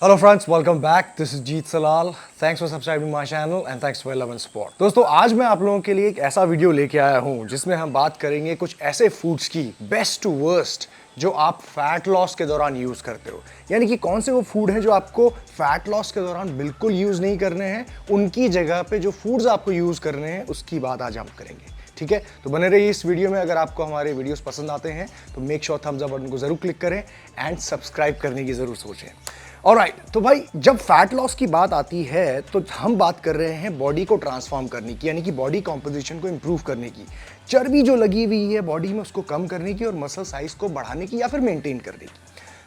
Hello friends, welcome back. This is Jeet Salal. Thanks for subscribing my channel and thanks for your love and support. दोस्तों आज मैं आप लोगों के लिए एक ऐसा वीडियो लेके आया हूँ जिसमें हम बात करेंगे कुछ ऐसे फूड्स की बेस्ट टू वर्स्ट जो आप फैट लॉस के दौरान यूज़ करते हो। यानी कि कौन से वो फूड हैं जो आपको फैट लॉस के दौरान बिल्कुल यूज़ नहीं करने हैं, उनकी जगह पे जो फूड्स आपको यूज़ करने हैं उसकी बात आज हम करेंगे। ठीक है, तो बने रहिए इस वीडियो में। अगर आपको हमारे वीडियोस पसंद आते हैं तो make sure thumbs up button को जरूर क्लिक करें एंड सब्सक्राइब करने की जरूर सोचें। ऑलराइट, तो भाई जब फैट लॉस की बात आती है तो हम बात कर रहे हैं बॉडी को ट्रांसफॉर्म करने की, यानी कि बॉडी कॉम्पोजिशन को इंप्रूव करने की, चर्बी जो लगी हुई है बॉडी में उसको कम करने की और मसल साइज को बढ़ाने की या फिर मेंटेन करने की।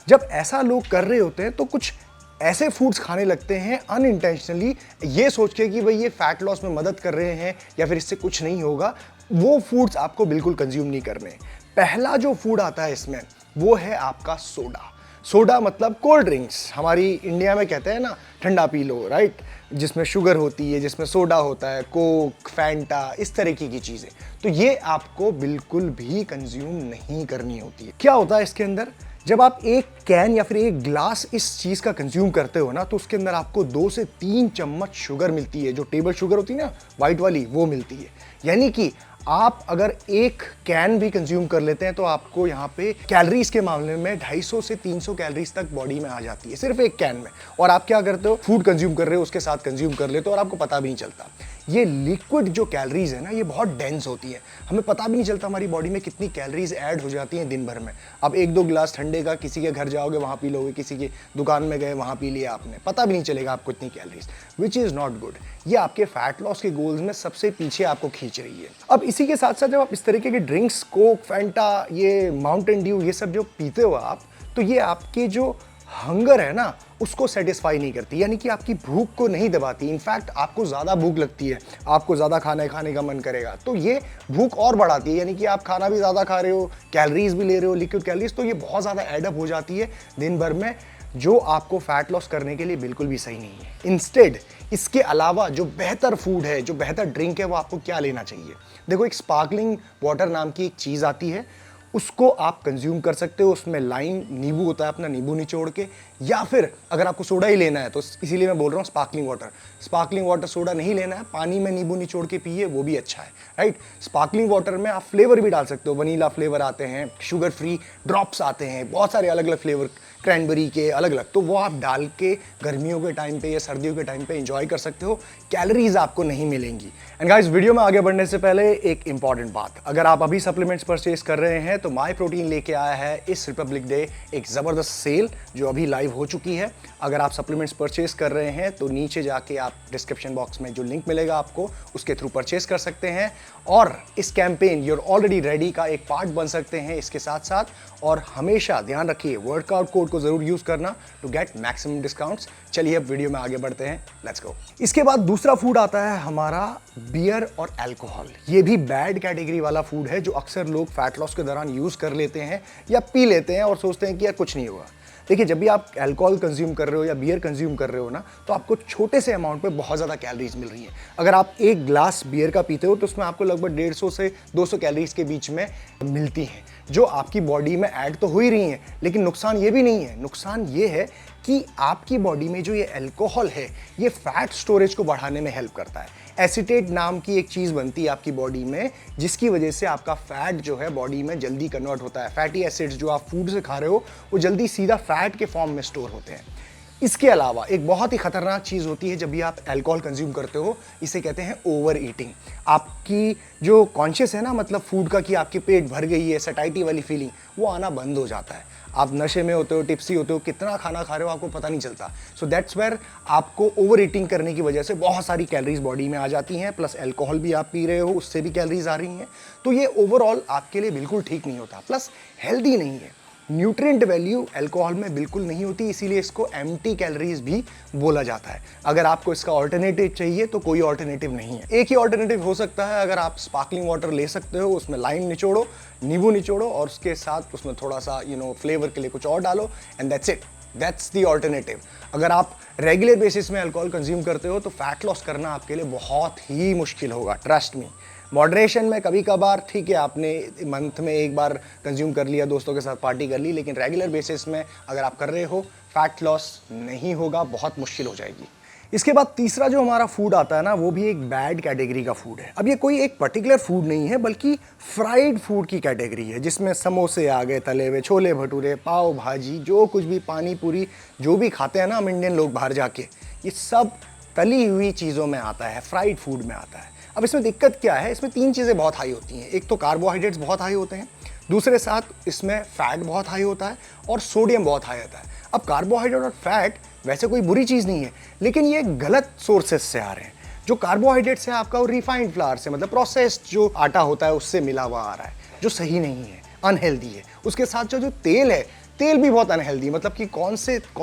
जब ऐसा लोग कर रहे होते हैं तो कुछ ऐसे फूड्स खाने लगते हैं अनइंटेंशनली, ये सोच के कि भाई ये फैट लॉस में मदद कर रहे हैं या फिर इससे कुछ नहीं होगा। वो फूड्स आपको बिल्कुल कंज्यूम नहीं करने। पहला जो फूड आता है इसमें वो है आपका सोडा। सोडा मतलब कोल्ड ड्रिंक्स, हमारी इंडिया में कहते हैं ना ठंडा पी लो, राइट, जिसमें शुगर होती है, जिसमें सोडा होता है, कोक, फैंटा, इस तरीके की चीज़ें। तो ये आपको बिल्कुल भी कंज्यूम नहीं करनी होती है। क्या होता है इसके अंदर, जब आप एक कैन या फिर एक ग्लास इस चीज़ का कंज्यूम करते हो ना तो उसके अंदर आपको 2 से 3 चम्मच शुगर मिलती है। जो टेबल शुगर होती है ना, वाइट वाली, वो मिलती है। यानी कि आप अगर एक कैन भी कंज्यूम कर लेते हैं तो आपको यहाँ पे कैलोरीज के मामले में 250 से 300 कैलोरीज तक बॉडी में आ जाती है सिर्फ एक कैन में। और आप क्या करते हो, फूड कंज्यूम कर रहे हो उसके साथ कंज्यूम कर लेते हो और आपको पता भी नहीं चलता। ये लिक्विड जो कैलोरीज है ना, ये बहुत डेंस होती है, हमें पता भी नहीं चलता हमारी बॉडी में कितनी कैलोरीज ऐड हो जाती हैं दिन भर में। आप 1-2 गिलास ठंडे का किसी के घर जाओगे वहाँ पी लोगे, किसी की दुकान में गए वहाँ पी लिया आपने, पता भी नहीं चलेगा आपको इतनी calories, which is not good. ये आपके फैट लॉस के गोल्स में सबसे पीछे आपको खींच रही है। अब इसी के साथ साथ जब आप इस तरीके के ड्रिंक्स, कोक, फैंटा, ये माउंटेन ड्यू, ये सब जो पीते हो आप, तो ये आपके जो हंगर है ना उसको सेटिस्फाई नहीं करती, यानी कि आपकी भूख को नहीं दबाती। इनफैक्ट आपको ज़्यादा भूख लगती है, आपको ज़्यादा खाना खाने का मन करेगा, तो ये भूख और बढ़ाती है। यानी कि आप खाना भी ज़्यादा खा रहे हो, कैलोरीज भी ले रहे हो, लिक्विड कैलोरीज, तो ये बहुत ज़्यादा एडअप हो जाती है दिन भर में, जो आपको फैट लॉस करने के लिए बिल्कुल भी सही नहीं है। इंस्टेड इसके अलावा जो बेहतर फूड है, जो बेहतर ड्रिंक है, वो आपको क्या लेना चाहिए। देखो, एक स्पार्कलिंग वाटर नाम की एक चीज़ आती है, उसको आप कंज्यूम कर सकते हो। उसमें लाइम, नींबू होता है, अपना नींबू निचोड़ के, या फिर अगर आपको सोडा ही लेना है तो इसीलिए मैं बोल रहा हूँ sparkling water. Sparkling water soda नहीं लेना है, पानी में नींबू निचोड़ के पिए, वो भी अच्छा है, राइट। स्पार्कलिंग वाटर में आप फ्लेवर भी डाल सकते हो, वनीला फ्लेवर आते हैं, शुगर फ्री ड्रॉप्स आते हैं, बहुत सारे अलग अलग फ्लेवर, क्रैनबेरी के अलग अलग, तो वो आप डाल के गर्मियों के टाइम पे या सर्दियों के टाइम पे एंजॉय कर सकते हो। कैलोरीज आपको नहीं मिलेंगी। एंड गाइस, वीडियो में आगे बढ़ने से पहले एक इंपॉर्टेंट बात, अगर आप अभी सप्लीमेंट्स परचेज कर रहे हैं तो माई प्रोटीन लेके आया है इस रिपब्लिक डे एक ज़बरदस्त सेल जो अभी लाइव हो चुकी है। अगर आप सप्लीमेंट्स परचेज कर रहे हैं तो नीचे जाके आप डिस्क्रिप्शन बॉक्स में जो लिंक मिलेगा आपको, उसके थ्रू परचेज कर सकते हैं और इस कैंपेन यूर ऑलरेडी रेडी का एक पार्ट बन सकते हैं इसके साथ साथ। और हमेशा ध्यान रखिए, वर्कआउट कोड को जरूर यूज करना टू गेट मैक्सिमम डिस्काउंट्स। चलिए अब वीडियो में आगे बढ़ते हैं, लेट्स गो। इसके बाद दूसरा फूड आता है हमारा बियर और अल्कोहल। ये भी बैड कैटेगरी वाला फूड है जो अक्सर लोग फैट लॉस के दौरान यूज कर लेते हैं या पी लेते हैं और सोचते हैं कि यार कुछ नहीं होगा। देखिए, जब भी आप अल्कोहल कंज्यूम कर रहे हो या बियर कंज्यूम कर रहे हो ना, तो आपको छोटे से अमाउंट पे बहुत ज़्यादा कैलोरीज मिल रही हैं। अगर आप एक ग्लास बियर का पीते हो तो उसमें आपको लगभग 150 से 200 कैलोरीज के बीच में मिलती हैं, जो आपकी बॉडी में ऐड तो हो ही रही हैं। लेकिन नुकसान ये भी नहीं है, नुकसान ये है कि आपकी बॉडी में जो ये अल्कोहल है ये फैट स्टोरेज को बढ़ाने में हेल्प करता है। एसीटेट नाम की एक चीज़ बनती है आपकी बॉडी में, जिसकी वजह से आपका फैट जो है बॉडी में जल्दी कन्वर्ट होता है। फैटी एसिड्स जो आप फूड से खा रहे हो वो जल्दी सीधा फैट के फॉर्म में स्टोर होते हैं। इसके अलावा एक बहुत ही खतरनाक चीज़ होती है जब भी आप अल्कोहल कंज्यूम करते हो, इसे कहते हैं ओवर ईटिंग। आपकी जो कॉन्शियस है ना, मतलब फूड का, कि आपकी पेट भर गई है, सटाइटी वाली फीलिंग, वो आना बंद हो जाता है। आप नशे में होते हो, टिप्सी होते हो, कितना खाना खा रहे हो आपको पता नहीं चलता। सो दैट्स वेयर आपको ओवर ईटिंग करने की वजह से बहुत सारी कैलोरीज बॉडी में आ जाती हैं, प्लस अल्कोहल भी आप पी रहे हो, उससे भी कैलोरीज आ रही हैं। तो ये ओवरऑल आपके लिए बिल्कुल ठीक नहीं होता, प्लस हेल्दी नहीं है। न्यूट्रिएंट वैल्यू अल्कोहल में बिल्कुल नहीं होती, इसीलिए इसको एम्प्टी कैलोरीज भी बोला जाता है। अगर आपको इसका ऑल्टरनेटिव चाहिए तो कोई ऑल्टरनेटिव नहीं है। एक ही ऑल्टरनेटिव हो सकता है, अगर आप स्पार्कलिंग वाटर ले सकते हो, उसमें लाइम निचोड़ो, नींबू निचोड़ो और उसके साथ उसमें थोड़ा सा फ्लेवर के लिए कुछ और डालो, and that's it, that's the alternative. अगर आप रेगुलर बेसिस में अल्कोहल कंज्यूम करते हो तो फैट लॉस करना आपके लिए बहुत ही मुश्किल होगा, ट्रस्ट मी। मॉडरेशन में कभी कभार ठीक है, आपने मंथ में एक बार कंज्यूम कर लिया, दोस्तों के साथ पार्टी कर ली, लेकिन रेगुलर बेसिस में अगर आप कर रहे हो फैट लॉस नहीं होगा, बहुत मुश्किल हो जाएगी। इसके बाद तीसरा जो हमारा फूड आता है ना, वो भी एक बैड कैटेगरी का फूड है। अब ये कोई एक पर्टिकुलर फूड नहीं है, बल्कि फ्राइड फूड की कैटेगरी है, जिसमें समोसे आ गए, तले हुए छोले भटूरे, पाव भाजी, जो कुछ भी पानी पूरी जो भी खाते हैं ना हम इंडियन लोग बाहर जाके, ये सब तली हुई चीज़ों में आता है, फ्राइड फूड में आता है। अब इसमें दिक्कत क्या है, इसमें तीन चीज़ें बहुत हाई होती हैं। एक तो कार्बोहाइड्रेट्स बहुत हाई होते हैं, दूसरे साथ इसमें फैट बहुत हाई होता है और सोडियम बहुत हाई होता है। अब कार्बोहाइड्रेट और फैट वैसे कोई बुरी चीज़ नहीं है, लेकिन ये गलत सोर्सेस से आ रहे हैं। जो कार्बोहाइड्रेट से आपका वो रिफाइंड फ्लावर से, मतलब प्रोसेस्ड जो आटा होता है उससे मिला हुआ आ रहा है, जो सही नहीं है, अनहेल्दी है। उसके साथ जो तेल है, तेल भी बहुत अनहेल्दी, मतलब कि कौन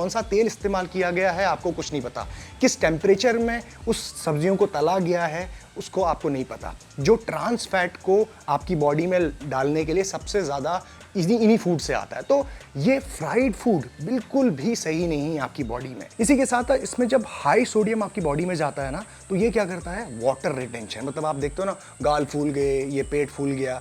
सा तेल इस्तेमाल किया गया है आपको कुछ नहीं पता, किस टेम्परेचर में उस सब्जियों को तला गया है उसको आपको नहीं पता। जो ट्रांस फैट को आपकी बॉडी में डालने के लिए सबसे ज़्यादा इन्हीं फूड से आता है। तो ये फ्राइड फूड बिल्कुल भी सही नहीं है आपकी बॉडी में। इसी के साथ इसमें जब हाई सोडियम आपकी बॉडी में जाता है ना, तो ये क्या करता है, वाटर रिटेंशन, मतलब आप देखते हो ना गाल फूल गए, ये पेट फूल गया,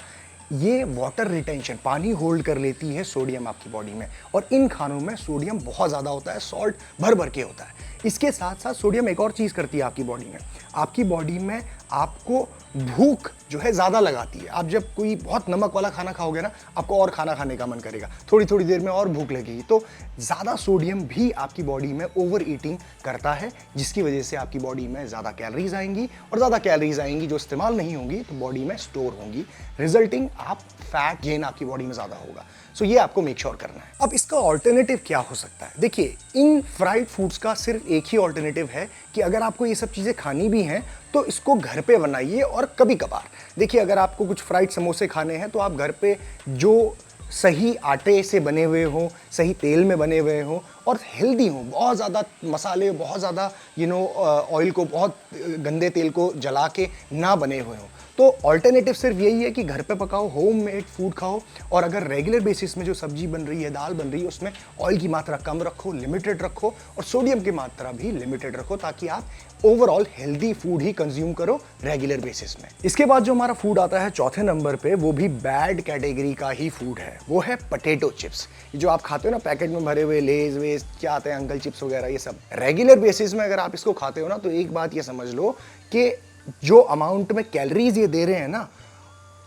ये वाटर रिटेंशन, पानी होल्ड कर लेती है सोडियम आपकी बॉडी में। और इन खानों में सोडियम बहुत ज़्यादा होता है, सॉल्ट भर भर के होता है। इसके साथ साथ सोडियम एक और चीज़ करती है आपकी बॉडी में, आपकी बॉडी में आपको भूख जो है ज़्यादा लगाती है। आप जब कोई बहुत नमक वाला खाना खाओगे ना, आपको और खाना खाने का मन करेगा, थोड़ी थोड़ी देर में और भूख लगेगी। तो ज़्यादा सोडियम भी आपकी बॉडी में ओवर ईटिंग करता है, जिसकी वजह से आपकी बॉडी में ज़्यादा कैलोरीज आएंगी, और ज़्यादा कैलोरीज आएंगी जो इस्तेमाल नहीं होंगी तो बॉडी में स्टोर होंगी, रिजल्टिंग आप फैट गेन आपकी बॉडी में ज़्यादा होगा। सो ये आपको मेक श्योर करना है। अब इसका ऑल्टरनेटिव क्या हो सकता है? देखिए, इन फ्राइड फूड्स का सिर्फ एक ही ऑल्टरनेटिव है कि अगर आपको ये सब चीज़ें खानी भी हैं तो इसको घर पे बनाइए, और कभी कभार देखिए, अगर आपको कुछ फ्राइड समोसे खाने हैं तो आप घर पे जो सही आटे से बने हुए हों, सही तेल में बने हुए हों और हेल्दी हों, बहुत ज़्यादा मसाले, बहुत ज़्यादा ऑयल को, बहुत गंदे तेल को जला के ना बने हुए हों, तो ऑल्टरनेटिव सिर्फ यही है कि घर पे पकाओ, होम मेड फूड खाओ। और अगर रेगुलर बेसिस में जो सब्जी बन रही है, दाल बन रही है, उसमें ऑयल की मात्रा कम रखो, लिमिटेड रखो, और सोडियम की मात्रा भी लिमिटेड रखो, ताकि आप ओवरऑल हेल्दी फूड ही कंज्यूम करो रेगुलर बेसिस में। इसके बाद जो हमारा फूड आता है चौथे नंबर पे, वो भी बैड कैटेगरी का ही फूड है, वो है पोटैटो चिप्स। जो आप खाते हो ना पैकेट में भरे हुए लेज वेज, क्या आते हैं अंकल चिप्स वगैरह, ये सब रेगुलर बेसिस में अगर आप इसको खाते हो ना, तो एक बात ये समझ लो कि जो अमाउंट में कैलोरीज ये दे रहे हैं ना,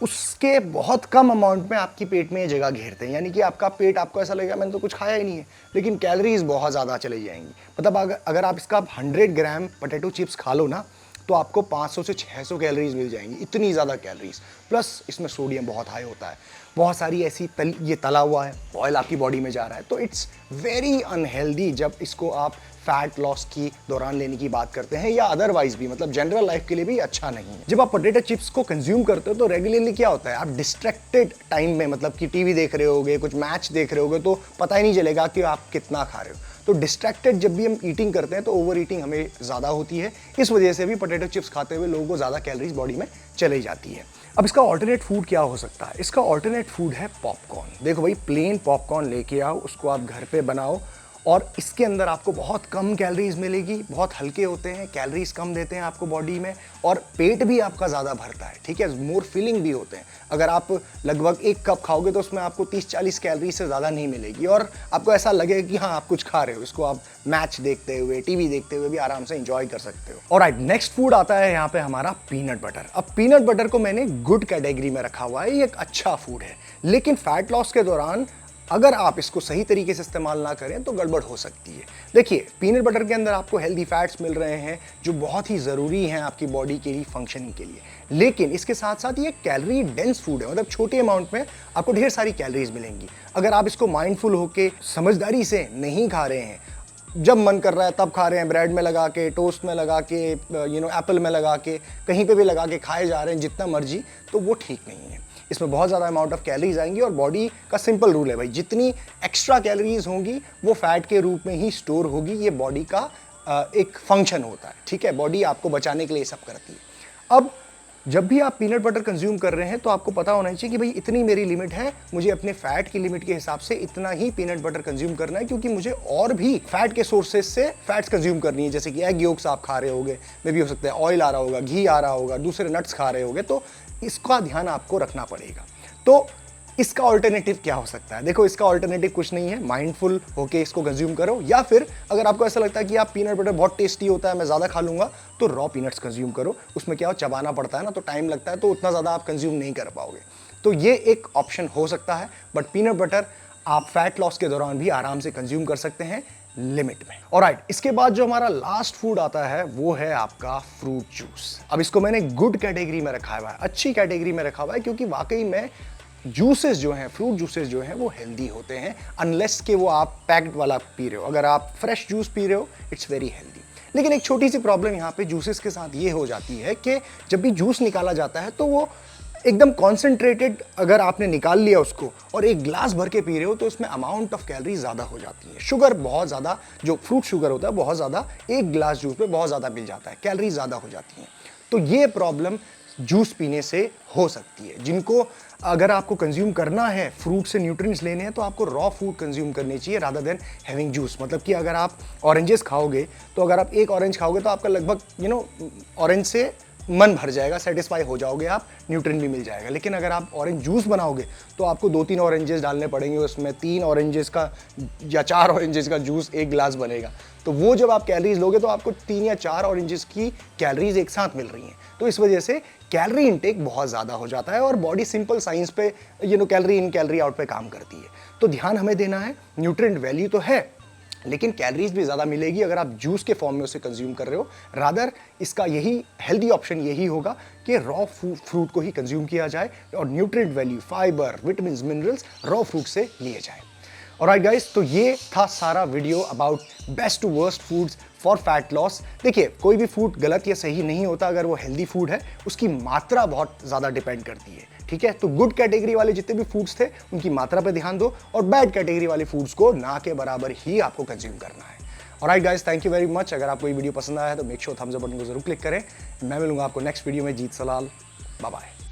उसके बहुत कम अमाउंट में आपकी पेट में ये जगह घेरते हैं। यानी कि आपका पेट, आपको ऐसा लगेगा मैंने तो कुछ खाया ही नहीं है, लेकिन कैलोरीज बहुत ज़्यादा चली जाएंगी। मतलब अगर आप इसका 100 ग्राम पोटैटो चिप्स खा लो ना, तो आपको 500 से 600 कैलोरीज मिल जाएंगी, इतनी ज़्यादा कैलोरीज। प्लस इसमें सोडियम बहुत हाई होता है, बहुत सारी ऐसी ये तला हुआ है, ऑयल आपकी बॉडी में जा रहा है, तो इट्स वेरी अनहेल्दी जब इसको आप फैट लॉस की दौरान लेने की बात करते हैं, या अदरवाइज भी, मतलब जनरल लाइफ के लिए भी अच्छा नहीं है। जब आप पोटैटो चिप्स को कंज्यूम करते हो तो रेगुलरली क्या होता है, आप डिस्ट्रैक्टेड टाइम में, मतलब कि टीवी देख रहे होगे, कुछ मैच देख रहे होगे, तो पता ही नहीं चलेगा कि आप कितना खा रहे हो। तो डिस्ट्रैक्टेड जब भी हम ईटिंग करते हैं तो ओवर ईटिंग हमें ज़्यादा होती है। इस वजह से भी पोटैटो चिप्स खाते हुए लोगों को ज़्यादा कैलोरीज बॉडी में चली जाती है। अब इसका ऑल्टरनेट फूड क्या हो सकता है? इसका ऑल्टरनेट फूड है पॉपकॉर्न। देखो भाई, प्लेन पॉपकॉर्न लेके आओ, उसको आप घर पे बनाओ, और इसके अंदर आपको बहुत कम कैलोरीज मिलेगी, बहुत हल्के होते हैं, कैलोरीज कम देते हैं आपको बॉडी में, और पेट भी आपका ज़्यादा भरता है, ठीक है, मोर फिलिंग भी होते हैं। अगर आप लगभग 1 कप खाओगे तो उसमें आपको 30-40 कैलोरी से ज़्यादा नहीं मिलेगी, और आपको ऐसा लगेगा कि हाँ आप कुछ खा रहे हो। इसको आप मैच देखते हुए, टीवी देखते हुए भी आराम से इंजॉय कर सकते हो। और नेक्स्ट फूड आता है यहाँ पे हमारा पीनट बटर। अब पीनट बटर को मैंने गुड कैटेगरी में रखा हुआ है, ये एक अच्छा फूड है, लेकिन फैट लॉस के दौरान अगर आप इसको सही तरीके से इस्तेमाल ना करें तो गड़बड़ हो सकती है। देखिए, पीनट बटर के अंदर आपको हेल्दी फैट्स मिल रहे हैं जो बहुत ही ज़रूरी हैं आपकी बॉडी के लिए, फंक्शनिंग के लिए, लेकिन इसके साथ साथ ये कैलोरी डेंस फूड है, मतलब छोटे अमाउंट में आपको ढेर सारी कैलोरीज मिलेंगी। अगर आप इसको माइंडफुल होकर समझदारी से नहीं खा रहे हैं, जब मन कर रहा है तब खा रहे हैं, ब्रेड में लगा के, टोस्ट में लगा के, एप्पल में लगा के, कहीं पे भी लगा के खाए जा रहे हैं जितना मर्जी, तो वो ठीक नहीं है। इसमें बहुत ज़्यादा अमाउंट ऑफ कैलोरीज आएंगी, और बॉडी का सिंपल रूल है भाई, जितनी एक्स्ट्रा कैलोरीज होंगी वो फैट के रूप में ही स्टोर होगी। ये बॉडी का एक फंक्शन होता है, ठीक है, बॉडी आपको बचाने के लिए सब करती है। अब जब भी आप पीनट बटर कंज्यूम कर रहे हैं तो आपको पता होना चाहिए कि भाई इतनी मेरी लिमिट है, मुझे अपने फैट की लिमिट के हिसाब से इतना ही पीनट बटर कंज्यूम करना है, क्योंकि मुझे और भी फैट के सोर्सेज से फैट्स कंज्यूम करनी है, जैसे कि एग योक्स आप खा रहे होगे, मे भी हो सकता है ऑयल आ रहा होगा, घी आ रहा होगा, दूसरे नट्स खा रहे होगे, तो इसका ध्यान आपको रखना पड़ेगा। तो इसका ऑल्टरनेटिव क्या हो सकता है? देखो, इसका ऑल्टरनेटिव कुछ नहीं है, माइंडफुल होके इसको कंज्यूम करो, या फिर अगर आपको ऐसा लगता है कि आप पीनट बटर बहुत टेस्टी होता है, मैं ज़्यादा खा लूंगा, तो रॉ पीनट्स कंज्यूम करो। उसमें क्या हो, चबाना पड़ता है ना, तो टाइम लगता है, तो उतना ज़्यादा आप कंज्यूम नहीं कर पाओगे। तो ये एक ऑप्शन हो सकता है, बट पीनट बटर आप फैट लॉस के दौरान भी आराम से कंज्यूम कर सकते हैं लिमिट में। ऑलराइट, इसके बाद जो हमारा लास्ट फूड आता है वो है आपका फ्रूट जूस। अब इसको मैंने गुड कैटेगरी में रखा हुआ है, अच्छी कैटेगरी में रखा हुआ है, क्योंकि वाकई में जूसेस जो हैं, फ्रूट जूसेस जो हैं वो हेल्दी होते हैं, अनलेस कि वो आप पैक्ड वाला पी रहे हो। अगर आप फ्रेश जूस पी रहे हो, इट्स वेरी हेल्दी। लेकिन एक छोटी सी प्रॉब्लम यहाँ पे जूसेस के साथ ये हो जाती है कि जब भी जूस निकाला जाता है तो वो एकदम कॉन्सेंट्रेटेड अगर आपने निकाल लिया उसको और एक ग्लास भर के पी रहे हो, तो उसमें अमाउंट ऑफ कैलोरी ज़्यादा हो जाती है। शुगर बहुत ज़्यादा, जो फ्रूट शुगर होता है बहुत ज़्यादा एक ग्लास जूस में बहुत ज़्यादा मिल जाता है, कैलोरी ज़्यादा हो जाती हैं। तो ये प्रॉब्लम जूस पीने से हो सकती है। जिनको अगर आपको कंज्यूम करना है, फ्रूट से न्यूट्रिएंट्स लेने हैं, तो आपको रॉ फूड कंज्यूम करनी चाहिए रादर देन हैविंग जूस। मतलब कि अगर आप ऑरेंजेस खाओगे, तो अगर आप एक ऑरेंज खाओगे तो आपका लगभग ऑरेंज से मन भर जाएगा, सेटिस्फाई हो जाओगे आप, न्यूट्रिएंट भी मिल जाएगा। लेकिन अगर आप ऑरेंज जूस बनाओगे तो आपको 2-3 ऑरेंजेस डालने पड़ेंगे, उसमें 3 ऑरेंजेस का या 4 ऑरेंजेस का जूस एक ग्लास बनेगा। तो वो जब आप कैलोरीज लोगे तो आपको 3 या 4 ऑरेंजेस की कैलोरीज एक साथ मिल रही हैं। तो इस वजह से कैलोरी इनटेक बहुत ज़्यादा हो जाता है और बॉडी सिंपल साइंस पे कैलोरी इन कैलोरी आउट पे काम करती है। तो ध्यान हमें देना है, न्यूट्रिएंट वैल्यू तो है, लेकिन कैलोरीज भी ज़्यादा मिलेगी अगर आप जूस के फॉर्म में उसे कंज्यूम कर रहे हो। रादर इसका यही हेल्दी ऑप्शन यही होगा कि रॉ फ्रूट को ही कंज्यूम किया जाए और nutrient value, fibre, vitamins, minerals raw fruit से लिए जाए। ऑलराइट गाइस, तो ये था सारा video about best to worst foods for fat loss. देखिए, कोई भी फूड गलत या सही नहीं होता अगर वो हेल्दी फूड है, उसकी मात्रा बहुत ज़्यादा डिपेंड करती है। ठीक है, तो गुड कैटेगरी वाले जितने भी फूड्स थे उनकी मात्रा पे ध्यान दो और बैड कैटेगरी वाले फूड्स को ना के बराबर ही आपको कंज्यूम करना है। Alright guys, thank you very much. अगर आपको ये वीडियो पसंद आया है तो make sure thumbs up button को जरूर क्लिक करें। मैं मिलूंगा आपको नेक्स्ट वीडियो में। जीत सलाल, बाय बाय।